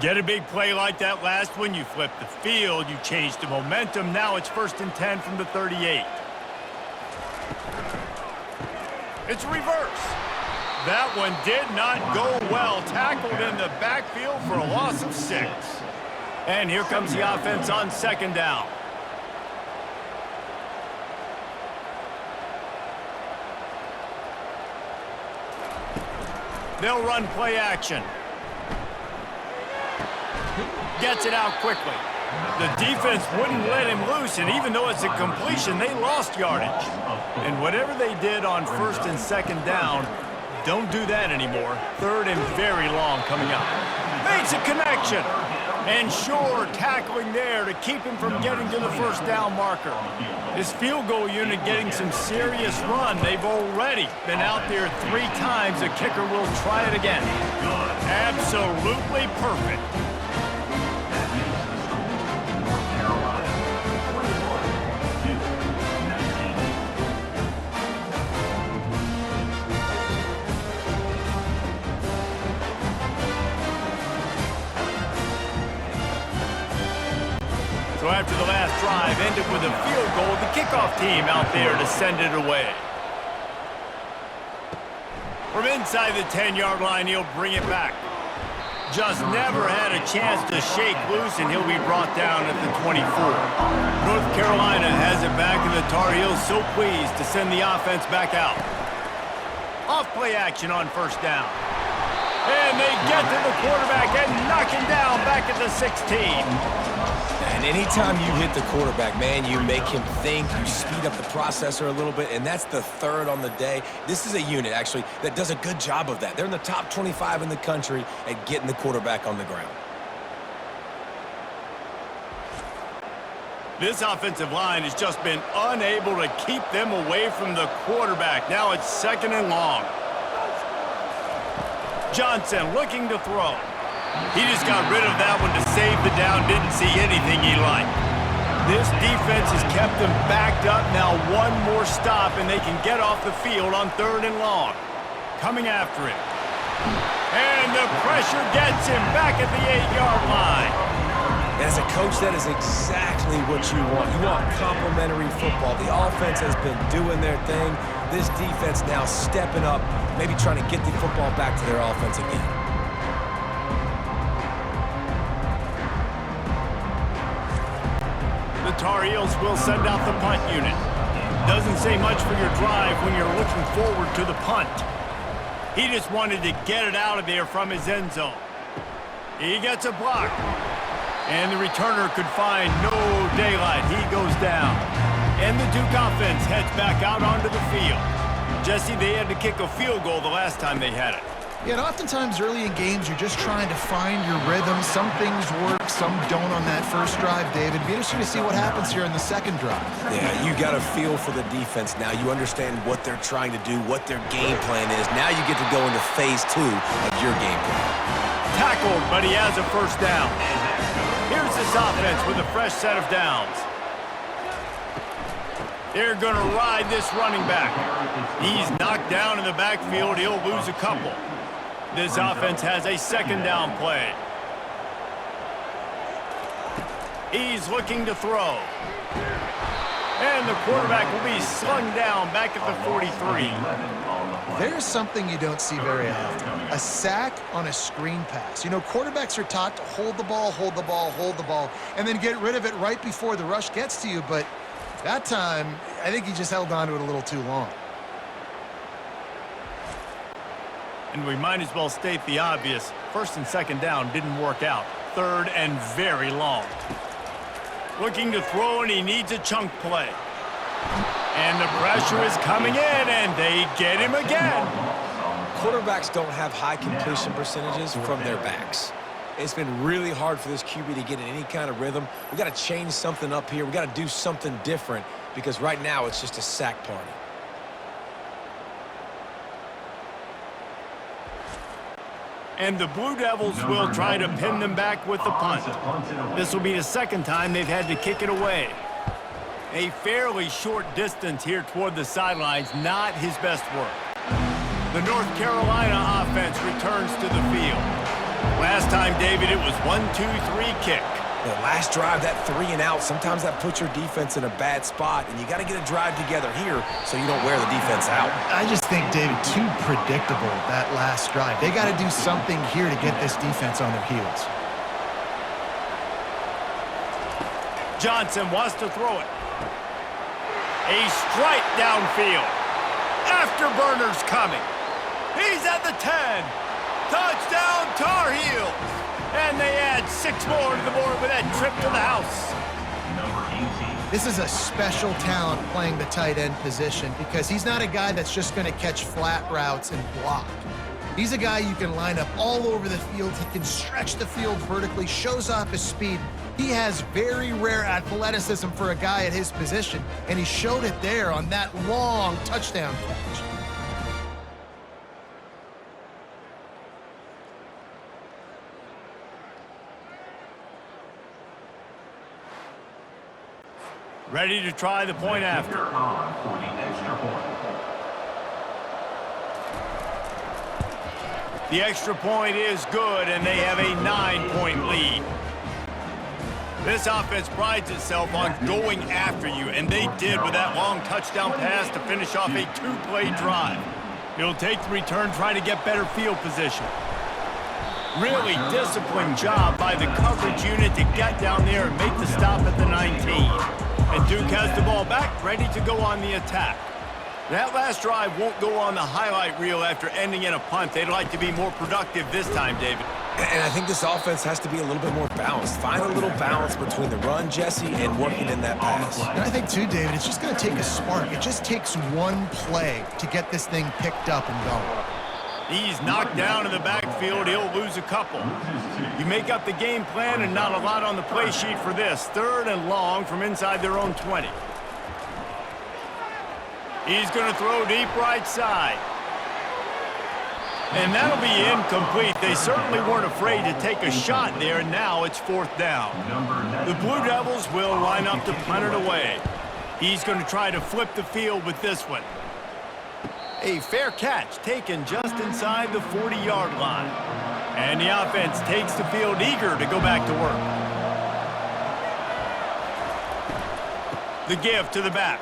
Get a big play like that last one, you flip the field, you change the momentum. Now it's first and 10 from the 38. It's reverse. That one did not go well. Tackled in the backfield for a loss of 6. And here comes the offense on second down. They'll run play action. Gets it out quickly. The defense wouldn't let him loose, and even though it's a completion, they lost yardage. And whatever they did on first and second down, don't do that anymore. Third and very long coming up. Makes a connection. And sure, tackling there to keep him from getting to the first down marker. His field goal unit getting some serious run. They've already been out there 3 times. The kicker will try it again. Absolutely perfect. So after the last drive ended with a field goal, the kickoff team out there to send it away. From inside the 10-yard line, he'll bring it back. Just never had a chance to shake loose, and he'll be brought down at the 24. North Carolina has it back, and the Tar Heels so pleased to send the offense back out. Off play action on first down. And they get to the quarterback and knock him down back at the 16. And anytime you hit the quarterback, man, you make him think, you speed up the processor a little bit, and that's the 3rd on the day. This is a unit, actually, that does a good job of that. They're in the top 25 in the country at getting the quarterback on the ground. This offensive line has just been unable to keep them away from the quarterback. Now it's second and long. Johnson looking to throw. He just got rid of that one to save the down, didn't see anything he liked. This defense has kept them backed up. Now one more stop, and they can get off the field on 3rd and long. Coming after him. And the pressure gets him back at the 8-yard line. As a coach, that is exactly what you want. You want complementary football. The offense has been doing their thing. This defense now stepping up, maybe trying to get the football back to their offense again. The Tar Heels will send out the punt unit. Doesn't say much for your drive when you're looking forward to the punt. He just wanted to get it out of there from his end zone. He gets a block. And the returner could find no daylight. He goes down. And the Duke offense heads back out onto the field. Jesse, they had to kick a field goal the last time they had it. Yeah, and oftentimes early in games, you're just trying to find your rhythm. Some things work, some don't on that first drive, David. Be interesting to see what happens here in the second drive. Yeah, you got a feel for the defense now. You understand what they're trying to do, what their game plan is. Now you get to go into phase 2 of your game plan. Tackled, but he has a first down. Here's this offense with a fresh set of downs. They're going to ride this running back. He's knocked down in the backfield. He'll lose a couple. This offense has a second down play. He's looking to throw. And the quarterback will be slung down back at the 43. There's something you don't see very often. A sack on a screen pass. You know, quarterbacks are taught to hold the ball, hold the ball, hold the ball, and then get rid of it right before the rush gets to you. But that time, I think he just held on to it a little too long. And we might as well state the obvious. First and second down didn't work out. Third and very long. Looking to throw, and he needs a chunk play. And the pressure is coming in, and they get him again. Quarterbacks don't have high completion percentages from their backs. It's been really hard for this QB to get in any kind of rhythm. We got to change something up here. We got to do something different because right now it's just a sack party. And the Blue Devils will try to pin them back with the punt. This will be the second time they've had to kick it away. A fairly short distance here toward the sidelines, not his best work. The North Carolina offense returns to the field. Last time, David, it was 1-2-3 kick. The last drive, that 3 and out, sometimes that puts your defense in a bad spot, and you got to get a drive together here so you don't wear the defense out. I just think, David, too predictable, that last drive. They got to do something here to get this defense on their heels. Johnson wants to throw it. A strike downfield. Afterburner's coming. He's at the 10. Touchdown, Tar Heels. And they add 6 more to the board with that trip to the house. This is a special talent playing the tight end position because he's not a guy that's just going to catch flat routes and block. He's a guy you can line up all over the field. He can stretch the field vertically, shows off his speed. He has very rare athleticism for a guy at his position, and he showed it there on that long touchdown catch. Ready to try the point after. For the extra point. The extra point is good, and they have a 9-point lead. This offense prides itself on going after you, and they did with that long touchdown pass to finish off a 2-play drive. He'll take the return, trying to get better field position. Really disciplined job by the coverage unit to get down there and make the stop at the 19. And Duke has the ball back, ready to go on the attack. That last drive won't go on the highlight reel after ending in a punt. They'd like to be more productive this time, David. And I think this offense has to be a little bit more balanced. Find a little balance between the run, Jesse, and working in that pass. And I think, too, David, it's just going to take a spark. It just takes one play to get this thing picked up and going. He's knocked down in the backfield. He'll lose a couple. You make up the game plan and not a lot on the play sheet for this. 3rd and long from inside their own 20. He's going to throw deep right side. And that'll be incomplete. They certainly weren't afraid to take a shot there, and now it's 4th down. The Blue Devils will line up to punt it away. He's going to try to flip the field with this one. A fair catch taken just inside the 40-yard line. And the offense takes the field eager to go back to work. The give to the back.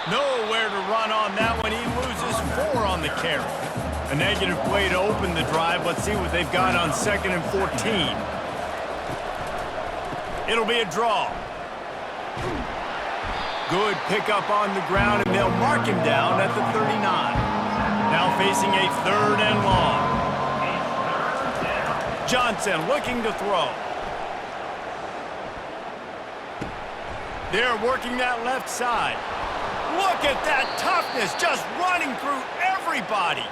Nowhere to run on that one. He loses 4 on the carry. A negative play to open the drive. Let's see what they've got on 2nd and 14. It'll be a draw. Good pickup on the ground, and they'll mark him down at the 39. Now facing a 3rd and long. Johnson looking to throw. They're working that left side. Look at that toughness, just running through everybody.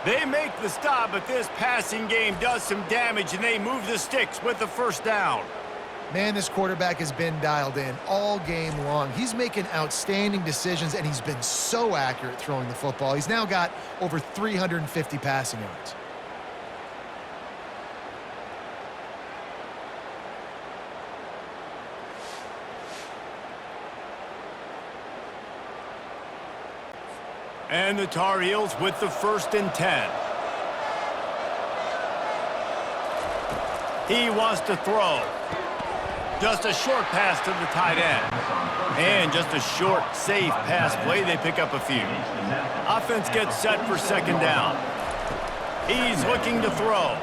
They make the stop, but this passing game does some damage, and they move the sticks with the 1st down. Man, this quarterback has been dialed in all game long. He's making outstanding decisions, and he's been so accurate throwing the football. He's now got over 350 passing yards. And the Tar Heels with the 1st and 10. He wants to throw. Just a short pass to the tight end. And just a short, safe pass play. They pick up a few. Offense gets set for 2nd down. He's looking to throw.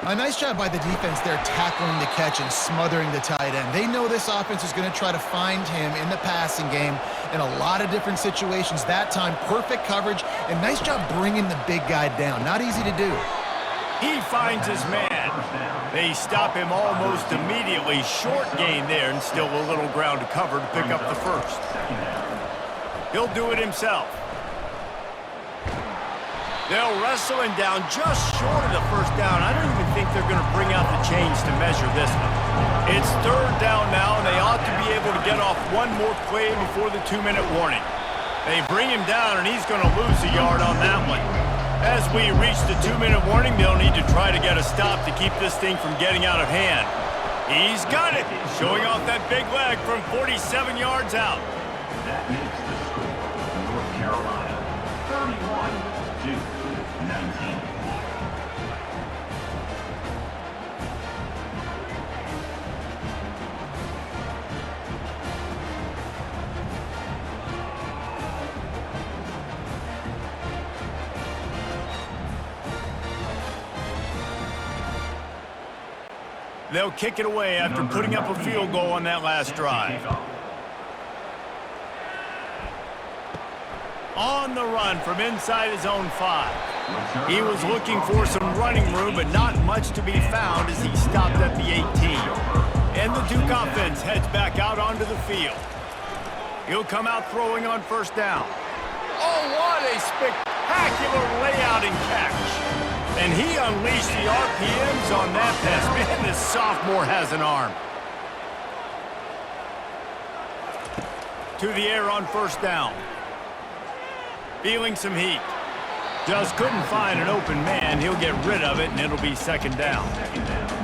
A nice job by the defense there tackling the catch and smothering the tight end. They know this offense is going to try to find him in the passing game in a lot of different situations. That time, perfect coverage, and nice job bringing the big guy down. Not easy to do. He finds his man. They stop him almost immediately. Short gain there, and still a little ground to cover to pick up the 1st. He'll do it himself. They'll wrestle him down just short of the 1st down. I don't even think they're going to bring out the chains to measure this one. It's 3rd down now, and they ought to be able to get off one more play before the 2-minute warning. They bring him down, and he's going to lose a yard on that one. As we reach the 2-minute warning, they'll need to try to get a stop to keep this thing from getting out of hand. He's got it, showing off that big leg from 47 yards out. That makes the score. North Carolina, 31-19. They'll kick it away after putting up a field goal on that last drive. On the run from inside his own 5. He was looking for some running room, but not much to be found as he stopped at the 18. And the Duke offense heads back out onto the field. He'll come out throwing on 1st down. Oh, what a spectacular layout and catch. And he unleashed the RPMs on that pass. Man, this sophomore has an arm. To the air on 1st down. Feeling some heat. Just couldn't find an open man. He'll get rid of it, and it'll be 2nd down.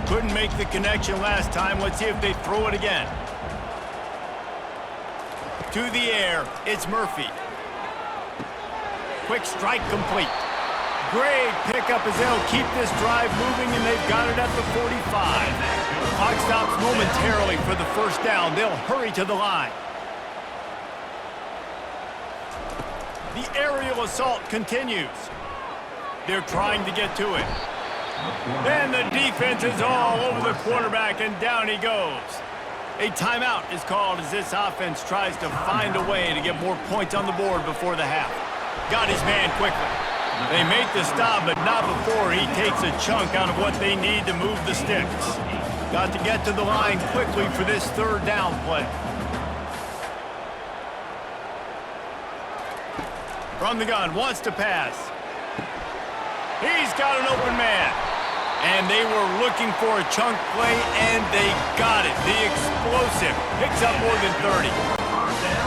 Couldn't make the connection last time. Let's see if they throw it again. To the air, it's Murphy. Quick strike complete. Great pickup as they'll keep this drive moving, and they've got it at the 45. Clock stops momentarily for the 1st down. They'll hurry to the line. The aerial assault continues. They're trying to get to it. Then the defense is all over the quarterback, and down he goes. A timeout is called as this offense tries to find a way to get more points on the board before the half. Got his man quickly. They make the stop, but not before he takes a chunk out of what they need to move the sticks. Got to get to the line quickly for this 3rd down play. From the gun, wants to pass. He's got an open man. And they were looking for a chunk play, and they got it. The explosive picks up more than 30.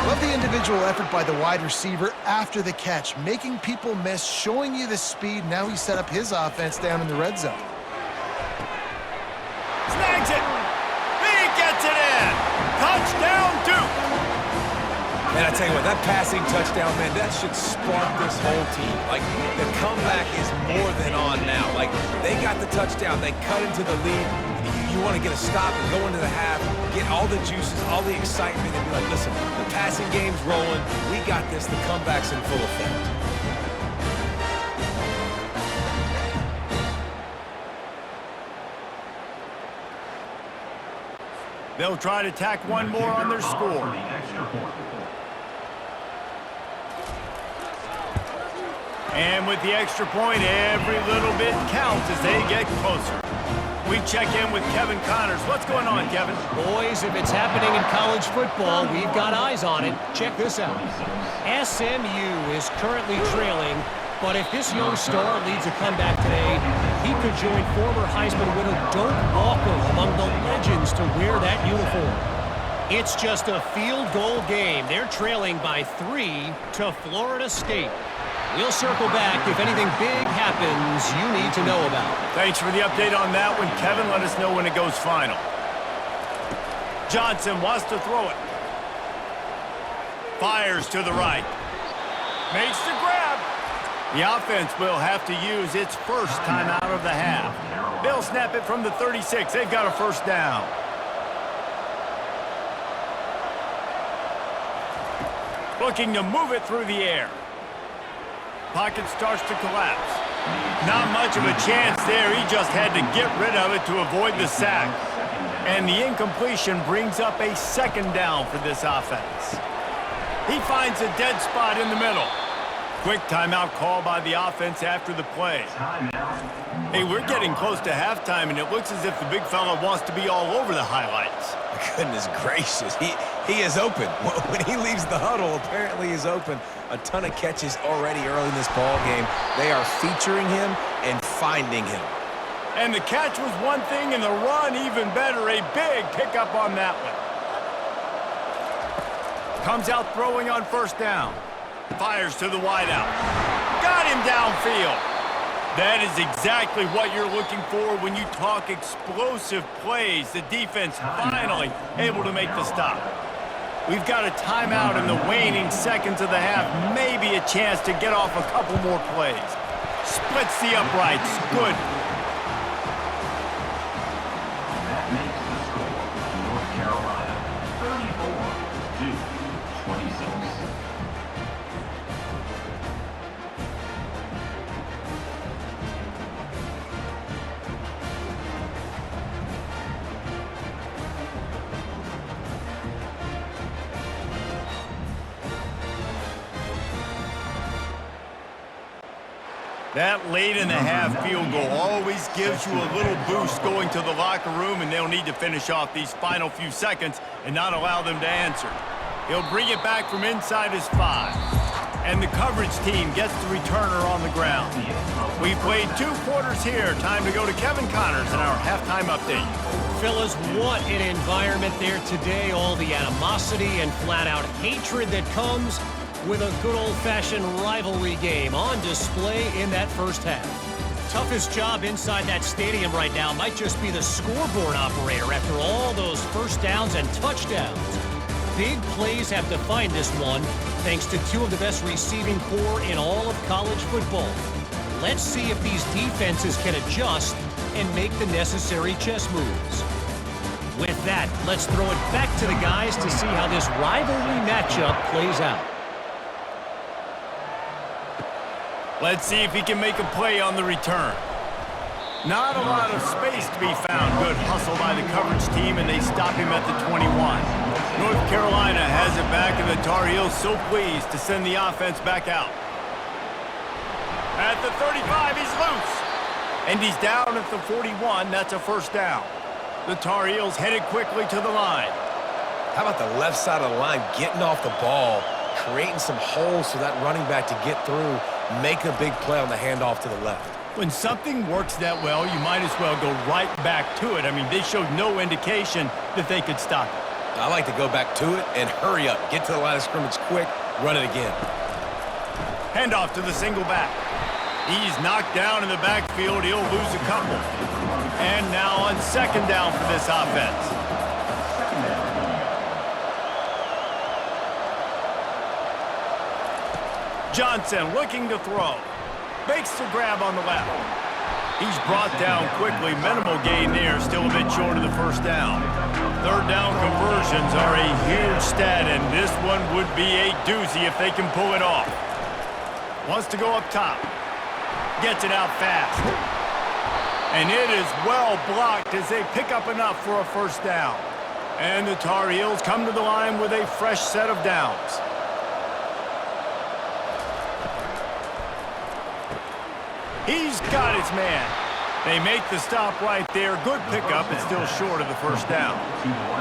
Love the individual effort by the wide receiver after the catch, making people miss, showing you the speed. Now he set up his offense down in the red zone. Snags it. He gets it in. Touchdown, Duke. And I tell you what, that passing touchdown, man, that should spark this whole team. Like, the comeback is more than on now. Like, they got the touchdown. They cut into the lead. You want to get a stop and go into the half, get all the juices, all the excitement, and be like, listen, the passing game's rolling. We got this. The comeback's in full effect. They'll try to tack one more on their score. And with the extra point, every little bit counts as they get closer. We check in with Kevin Connors. What's going on, Kevin? Boys, if it's happening in college football, we've got eyes on it. Check this out. SMU is currently trailing, but if this young star leads a comeback today, he could join former Heisman winner Doak Walker among the legends to wear that uniform. It's just a field goal game. They're trailing by 3 to Florida State. We'll circle back if anything big happens you need to know about. Thanks for the update on that one, Kevin. Let us know when it goes final. Johnson wants to throw it. Fires to the right. Makes the grab. The offense will have to use its first time out of the half. They'll snap it from the 36. They've got a first down. Looking to move it through the air. Pocket starts to collapse. Not much of a chance there. He just had to get rid of it to avoid the sack. And the incompletion brings up a second down for this offense. He finds a dead spot in the middle. Quick timeout call by the offense after the play. Hey, we're getting close to halftime, and it looks as if the big fella wants to be all over the highlights. Goodness gracious, he is open. When he leaves the huddle, apparently he's open. A ton of catches already early in this ball game. They are featuring him and finding him. And the catch was one thing, and the run even better. A big pickup on that one. Comes out throwing on first down. Fires to the wideout. Got him downfield. That is exactly what you're looking for when you talk explosive plays. The defense finally able to make the stop. We've got a timeout in the waning seconds of the half. Maybe a chance to get off a couple more plays. Splits the uprights. Good. That makes the score. North Carolina, 34-26. That late in the half field goal always gives you a little boost going to the locker room, and they'll need to finish off these final few seconds and not allow them to answer. He'll bring it back from inside his 5. And the coverage team gets the returner on the ground. We played 2 quarters here. Time to go to Kevin Connors in our halftime update. Fellas, what an environment there today. All the animosity and flat-out hatred that comes with a good old-fashioned rivalry game on display in that first half. Toughest job inside that stadium right now might just be the scoreboard operator after all those first downs and touchdowns. Big plays have defined this one, thanks to 2 of the best receiving corps in all of college football. Let's see if these defenses can adjust and make the necessary chess moves. With that, let's throw it back to the guys to see how this rivalry matchup plays out. Let's see if he can make a play on the return. Not a lot of space to be found. Good hustle by the coverage team, and they stop him at the 21. North Carolina has it back, and the Tar Heels so pleased to send the offense back out. At the 35, he's loose. And he's down at the 41. That's a first down. The Tar Heels headed quickly to the line. How about the left side of the line getting off the ball, creating some holes for that running back to get through, make a big play on the handoff to the left. When something works that well, you might as well go right back to it. I mean, they showed no indication that they could stop it. I like to go back to it and hurry up. Get to the line of scrimmage quick, run it again. Handoff to the single back. He's knocked down in the backfield. He'll lose a couple. And now on second down for this offense. Johnson looking to throw. Makes the grab on the left. He's brought down quickly. Minimal gain there, still a bit short of the first down. Third down conversions are a huge stat, and this one would be a doozy if they can pull it off. Wants to go up top. Gets it out fast. And it is well blocked as they pick up enough for a first down. And the Tar Heels come to the line with a fresh set of downs. He's got his man. They make the stop right there. Good pickup. It's still short of the first down.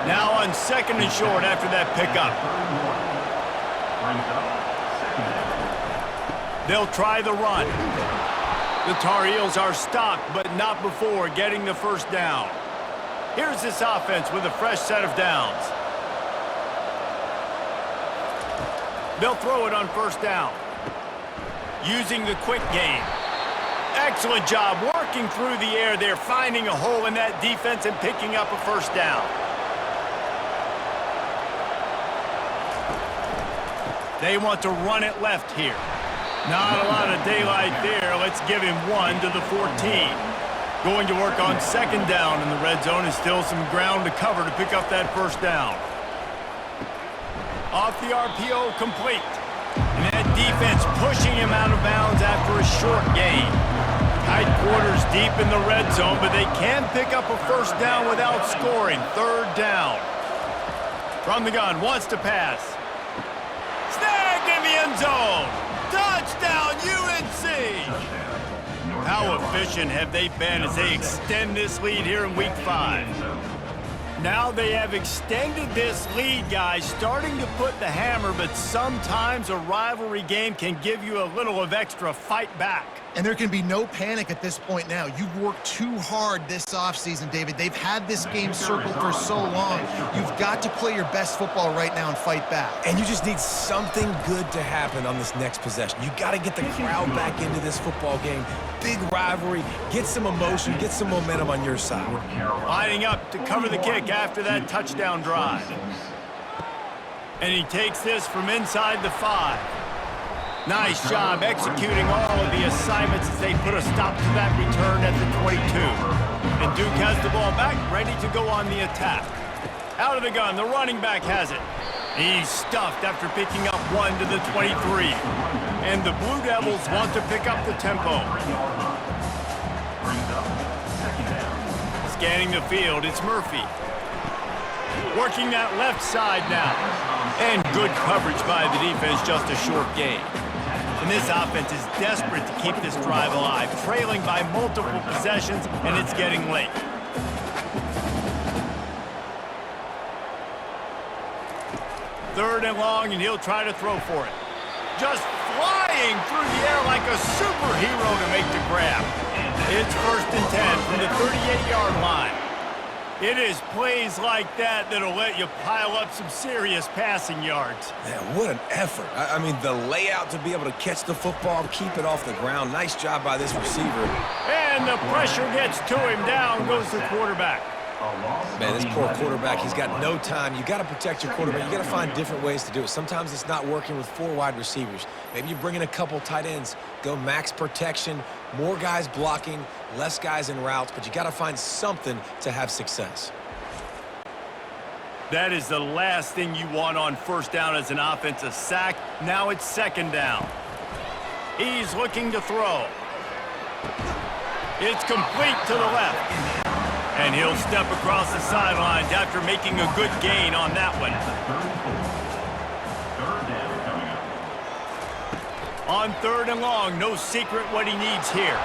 Now on second and short after that pickup. They'll try the run. The Tar Heels are stopped, but not before getting the first down. Here's this offense with a fresh set of downs. They'll throw it on first down. Using the quick game. Excellent job working through the air there, finding a hole in that defense and picking up a first down. They want to run it left here. Not a lot of daylight there. Let's give him 1 to the 14. Going to work on second down in the red zone. Is still some ground to cover to pick up that first down. Off the RPO, complete. And that defense pushing him out of bounds after a short gain. Tight quarters deep in the red zone, but they can pick up a first down without scoring. Third down. From the gun, wants to pass. Snagged in the end zone. Touchdown, UNC! How efficient have they been as they extend this lead here in Week 5? Now they have extended this lead, guys, starting to put the hammer, but sometimes a rivalry game can give you a little of extra fight back. And there can be no panic at this point now. You've worked too hard this offseason, David. They've had this game circled for so long. You've got to play your best football right now and fight back. And you just need something good to happen on this next possession. You got to get the crowd back into this football game. Big rivalry. Get some emotion. Get some momentum on your side. Lining up to cover the kick after that touchdown drive. And he takes this from inside the 5. Nice job executing all of the assignments as they put a stop to that return at the 22. And Duke has the ball back, ready to go on the attack. Out of the gun, the running back has it. He's stuffed after picking up 1 to the 23. And the Blue Devils want to pick up the tempo. Scanning the field, it's Murphy. Working that left side now. And good coverage by the defense, just a short gain. And this offense is desperate to keep this drive alive, trailing by multiple possessions, and it's getting late. Third and long, and he'll try to throw for it. Just flying through the air like a superhero to make the grab. It's 1st and 10 from the 38-yard line. It is plays like that that'll let you pile up some serious passing yards. Man, what an effort. I mean, the layout to be able to catch the football, keep it off the ground. Nice job by this receiver. And the pressure gets to him. Down goes the quarterback. Man, this poor quarterback, he's got no time. You got to protect your quarterback. You got to find different ways to do it. Sometimes it's not working with 4 wide receivers. Maybe you bring in a couple tight ends. Go max protection, more guys blocking, less guys in routes, but you got to find something to have success. That is the last thing you want on first down as an offensive sack. Now it's second down. He's looking to throw. It's complete to the left. And he'll step across the sidelines after making a good gain on that one. On third and long, no secret what he needs here.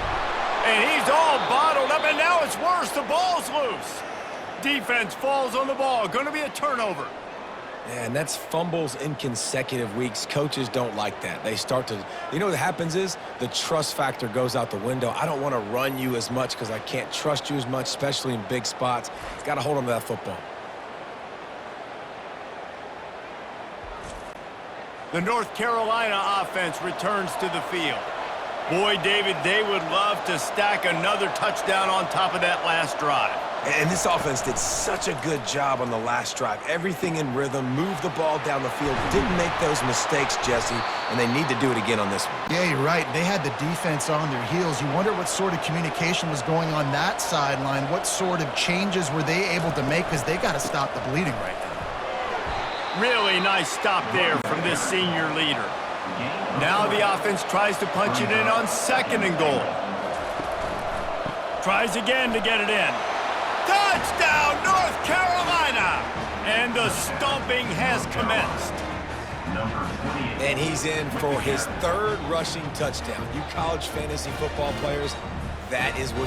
And he's all bottled up, and now it's worse. The ball's loose. Defense falls on the ball. Going to be a turnover. Yeah, and that's fumbles in consecutive weeks. Coaches don't like that. They start to, you know what happens is the trust factor goes out the window. I don't want to run you as much because I can't trust you as much, especially in big spots. Got to hold on to that football. The North Carolina offense returns to the field. Boy, David, they would love to stack another touchdown on top of that last drive. And this offense did such a good job on the last drive. Everything in rhythm, moved the ball down the field, didn't make those mistakes, Jesse, and they need to do it again on this one. Yeah, you're right. They had the defense on their heels. You wonder what sort of communication was going on that sideline. What sort of changes were they able to make, because they got to stop the bleeding right now. Really nice stop there from this senior leader. Now the offense tries to punch it in on 2nd and goal. Tries again to get it in. Touchdown, North Carolina! And the stomping has commenced. And he's in for his 3rd rushing touchdown. You college fantasy football players, that is what